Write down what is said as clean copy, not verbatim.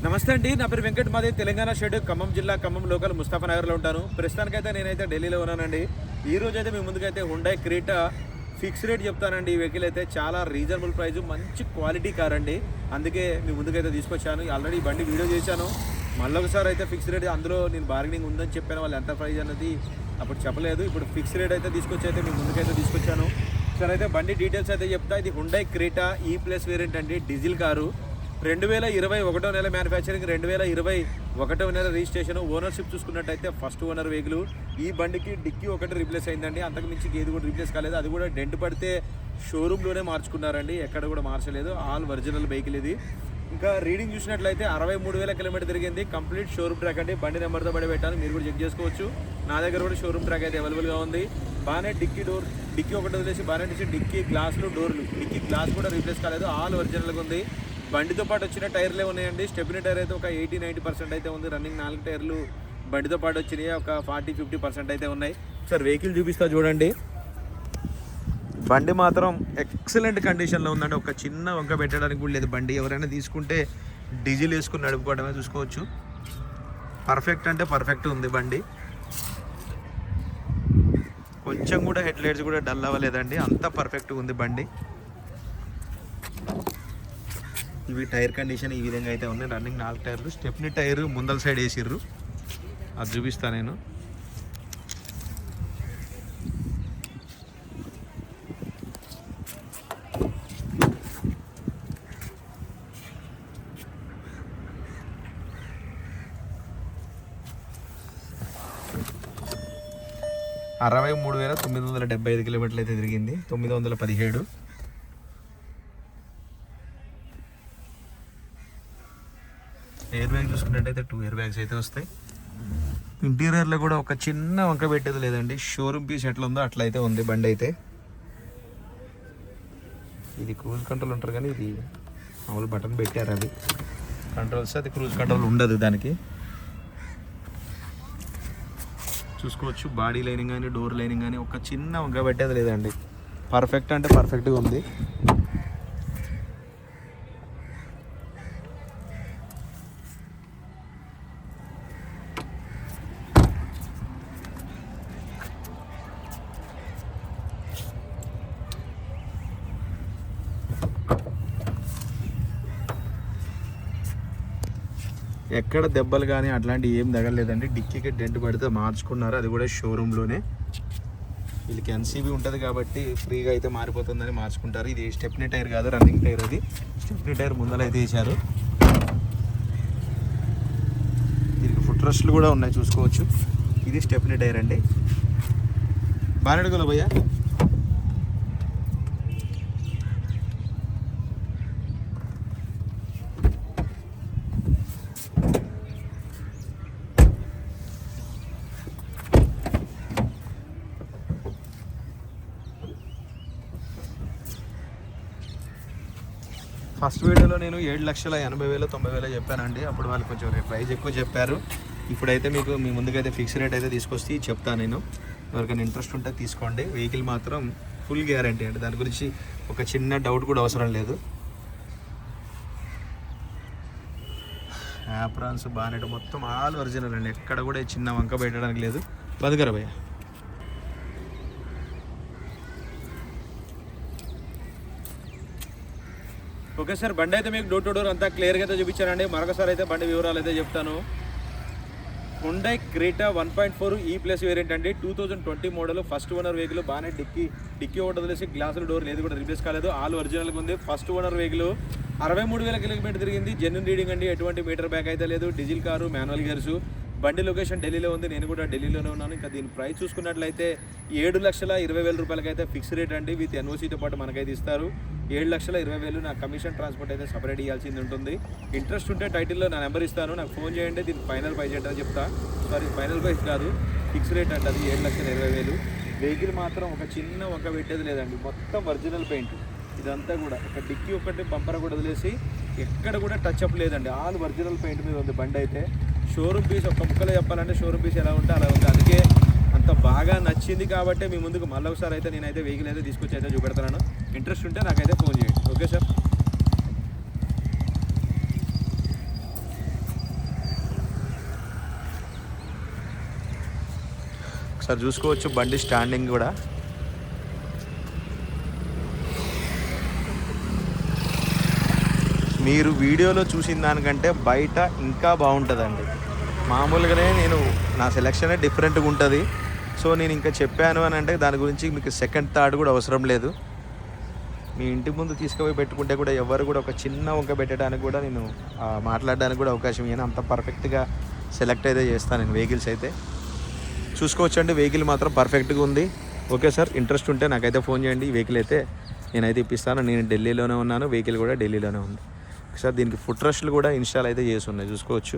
నమస్తే అండి, నా పేరు వెంకట్. మాది తెలంగాణ స్టేట్ ఖమ్మం జిల్లా ఖమ్మం లోకల్ ముస్తాఫా నగర్లో ఉంటాను. ప్రస్తుతానికైతే నేనైతే ఢిల్లీలో ఉన్నానండి. ఈ రోజు అయితే మీ ముందుకైతే హుండాయ్ క్రెటా ఫిక్స్ రేట్ చెప్తానండి. ఈ వెహికల్ అయితే చాలా రీజనబుల్ ప్రైస్, మంచి క్వాలిటీ కార్ అండి. అందుకే మీ ముందుకైతే తీసుకొచ్చాను. ఆల్రెడీ బండి వీడియో చేశాను, మళ్ళీ ఒకసారి అయితే ఫిక్స్ రేట్. అందులో నేను బార్గెనింగ్ ఉందని చెప్పాను, వాళ్ళు ఎంత ప్రైస్ అనేది అప్పుడు చెప్పలేదు. ఇప్పుడు ఫిక్స్ రేట్ అయితే తీసుకొచ్చి అయితే మీ ముందుకైతే తీసుకొచ్చాను. సరే అయితే బండి డీటెయిల్స్ అయితే చెప్తా. ఇది హుండాయ్ క్రెటా E+ వేరియంట్ అండి, డీజిల్ కారు. 2021 నెల మ్యానుఫ్యాక్చరింగ్, 2021 నెల రిజిస్ట్రేషన్. ఓనర్షిప్ చూసుకున్నట్టయితే ఫస్ట్ ఓనర్ వెహికల్. ఈ బండికి డిక్కీ ఒకటి రీప్లేస్ అయిందండి, అంతకు మించి ఏది కూడా రీప్లేస్ కాలేదు. అది కూడా డెంట్ పడితే షోరూంలోనే మార్చుకున్నారండి, ఎక్కడ కూడా మార్చలేదు. ఆల్ ఒరిజినల్ వెహికల్ ఇది. ఇంకా రీడింగ్ చూసినట్లయితే 63,000 కిలోమీటర్ తిరిగింది. కంప్లీట్ షోరూమ్ ట్రాక్ అండి. బండి నెంబర్తో పడి పెట్టాను, మీరు కూడా చెక్ చేసుకోవచ్చు. నా దగ్గర కూడా షోరూమ్ ట్రాక్ అయితే అవైలబుల్గా ఉంది. బాగానే డిక్కీ ఒకటి వదిలేసి బాగానే ఇచ్చి డిక్కీ గ్లాసులు, డోర్లు, డిక్కీ గ్లాస్ కూడా రీప్లేస్ కాలేదు, ఆల్ ఒరిజినల్గా ఉంది. బండితో పాటు వచ్చిన టైర్లే ఉన్నాయండి. స్టెప్నీ టైర్ అయితే ఒక 80-90% అయితే ఉంది. రన్నింగ్ 4 టైర్లు బండితో పాటు వచ్చినాయి, ఒక 40-50% అయితే ఉన్నాయి. సార్ వెహికల్ చూపిస్తా చూడండి. బండి మాత్రం ఎక్సలెంట్ కండిషన్లో ఉందండి. ఒక చిన్న వంక పెట్టడానికి కూడా లేదు. బండి ఎవరైనా తీసుకుంటే డీజిల్ వేసుకుని నడుపుకోవడమే, చూసుకోవచ్చు. పర్ఫెక్ట్ అంటే పర్ఫెక్ట్ ఉంది బండి. కొంచెం కూడా హెడ్ లైట్స్ కూడా డల్ అవ్వలేదండి, అంత పర్ఫెక్ట్గా ఉంది బండి. ఇవి టైర్ కండిషన్ ఈ విధంగా అయితే ఉన్నాయి. రన్నింగ్ 4 టైర్లు. స్టెప్నీ టైర్ ముందల సైడ్ వేసిర్రు, అది చూపిస్తా నేను. $63,975 కిలోమీటర్లు అయితే తిరిగింది, 917. ఎయిర్ బ్యాగ్ చూసుకున్నట్టయితే 2 ఎయిర్ బ్యాగ్స్ అయితే వస్తాయి. ఇంటీరియర్లో కూడా ఒక చిన్న వంక పెట్టేది లేదండి. షోరూమ్ పీస్ ఎట్లా ఉందో అట్లా అయితే ఉంది బండి అయితే. ఇది క్రూజ్ కంట్రోల్ ఉంటారు కానీ ఇది మామూలు బటన్ పెట్టారు, అది కంట్రోల్స్. అది క్రూజ్ కంట్రోల్ ఉండదు దానికి. చూసుకోవచ్చు బాడీ లైనింగ్ కానీ డోర్ లైనింగ్ కానీ ఒక చిన్న వంక పెట్టేది లేదండి. పర్ఫెక్ట్ అంటే పర్ఫెక్ట్గా ఉంది. ఎక్కడ దెబ్బలు కానీ అట్లాంటివి ఏం తగలేదండి. డిక్కీకి డెంట్ పడితే మార్చుకున్నారు, అది కూడా షోరూంలోనే. వీళ్ళకి ఎన్సీబీ ఉంటుంది కాబట్టి ఫ్రీగా అయితే మారిపోతుందని మార్చుకుంటారు. ఇది స్టెప్నీ టైర్ కాదు, రన్నింగ్ టైర్. అది స్టెప్నీ టైర్ ముందర అయితే వేసారు. దీనికి ఫుట్ రెస్ట్లు కూడా ఉన్నాయి, చూసుకోవచ్చు. ఇది స్టెప్నీ టైర్ అండి. బాగా అడుగులో భయ్యా. ఫస్ట్ వీడియోలో నేను 7,80,000-90,000 చెప్పానండి. అప్పుడు వాళ్ళు కొంచెం ప్రైస్ ఎక్కువ చెప్పారు. ఇప్పుడైతే మీకు మీ ముందుకైతే ఫిక్స్ రేట్ అయితే తీసుకొచ్చి చెప్తాను నేను. ఎవరికైనా ఇంట్రెస్ట్ ఉంటే తీసుకోండి. వెహికల్ మాత్రం ఫుల్ గ్యారంటీ అండి, దాని గురించి ఒక చిన్న డౌట్ కూడా అవసరం లేదు. యాప్రాన్స్, బానెట్ మొత్తం ఆల్ ఒరిజినల్ అండి, ఎక్కడ కూడా చిన్న వంక పెట్టడానికి లేదు. బతుకరా భయ్య. ఓకే సార్, బండి అయితే మీకు డోర్ టు డోర్ అంతా క్లియర్గా అయితే చూపించానండి. మరొకసారి అయితే బండి వివరాలు అయితే చెప్తాను. హుండాయ్ క్రెటా 1.4 E+ వేరియంట్ అండి, 2020 మోడల్. First owner vehicle. బాగానే డిక్కీ ఒకటి వదిలేసి గ్లాసులు, డోర్ లేదు కూడా రీప్లేస్ కాలేదు, ఆల్ ఒరిజినల్గా ఉంది. First owner vehicle. 63,000 కిలోమీటర్ తిరిగింది. జెన్యున్ రీడింగ్ అండి, ఎటువంటి మీటర్ బ్యాక్ అయితే లేదు. Diesel car, manual gears. బండి లొకేషన్ ఢిల్లీలో ఉంది, నేను కూడా ఢిల్లీలోనే ఉన్నాను. ఇంకా దీని ప్రైస్ చూసుకున్నట్లయితే 7,20,000 రూపాయలకి అయితే ఫిక్స్ రేట్ అండి. విత్ ఎన్ఓసీతో పాటు మనకైతే ఇస్తారు. 7,20,000. నా కమిషన్ ట్రాన్స్పోర్ట్ అయితే సపరేట్ ఇవ్వాల్సింది ఉంటుంది. ఇంట్రెస్ట్ ఉంటే టైటిల్లో నా నెంబర్ ఇస్తాను, నాకు ఫోన్ చేయండి. దీనికి ఫైనల్ ప్రైస్ ఏంటని చెప్తా. సారీ, ఫైనల్ ప్రైస్ కాదు, ఫిక్స్ రేట్ అంటే అది 7,20,000. వెహికల్ మాత్రం ఒక చిన్న వంక పెట్టేది లేదండి, మొత్తం ఒరిజినల్ పెయింట్. ఇదంతా కూడా ఒక డిక్కీ ఒకటి బంపర్ కూడా వదిలేసి ఎక్కడ కూడా టచ్ అప్ లేదండి, ఆల్ ఒరిజినల్ పెయింట్ మీద ఉంది బండి అయితే. షోరూమ్ పీస్ ఒక్క ముక్కలో చెప్పాలంటే షోరూమ్ పీస్ ఎలా ఉంటే అలా ఉంది. అందుకే అంత బాగా నచ్చింది కాబట్టి మీ ముందుకు మళ్ళీ ఒకసారి అయితే నేనైతే వెహికల్ అయితే తీసుకొచ్చి అయితే చూపెడతాను. ఇంట్రెస్ట్ ఉంటే నాకైతే ఫోన్ చేయండి. Okay sir. సార్ చూసుకోవచ్చు బండి స్టాండింగ్ కూడా. మీరు వీడియోలో చూసిన దానికంటే బయట ఇంకా బాగుంటుందండి. మామూలుగానే నా సెలెక్షనే డిఫరెంట్గా ఉంటుంది. సో నేను ఇంకా చెప్పాను అని అంటే దాని గురించి మీకు సెకండ్ థాట్ కూడా అవసరం లేదు. మీ ఇంటి ముందు తీసుకుపోయి పెట్టుకుంటే కూడా ఎవరు కూడా ఒక చిన్న వంక పెట్టడానికి కూడా నేను మాట్లాడడానికి కూడా అవకాశం ఇవ్వను. అంత పర్ఫెక్ట్గా సెలెక్ట్ అయితే చేస్తాను నేను వెహికల్స్ అయితే. చూసుకోవచ్చండి వెహికల్ మాత్రం పర్ఫెక్ట్గా ఉంది. ఓకే సార్, ఇంట్రెస్ట్ ఉంటే నాకైతే ఫోన్ చేయండి. ఈ వెహికల్ అయితే నేనైతే ఇప్పిస్తాను. నేను ఢిల్లీలోనే ఉన్నాను, వెహికల్ కూడా ఢిల్లీలోనే ఉంది. సార్ దీనికి ఫుట్ రెస్ట్లు కూడా ఇన్స్టాల్ అయితే చేసి ఉన్నాయి చూసుకోవచ్చు.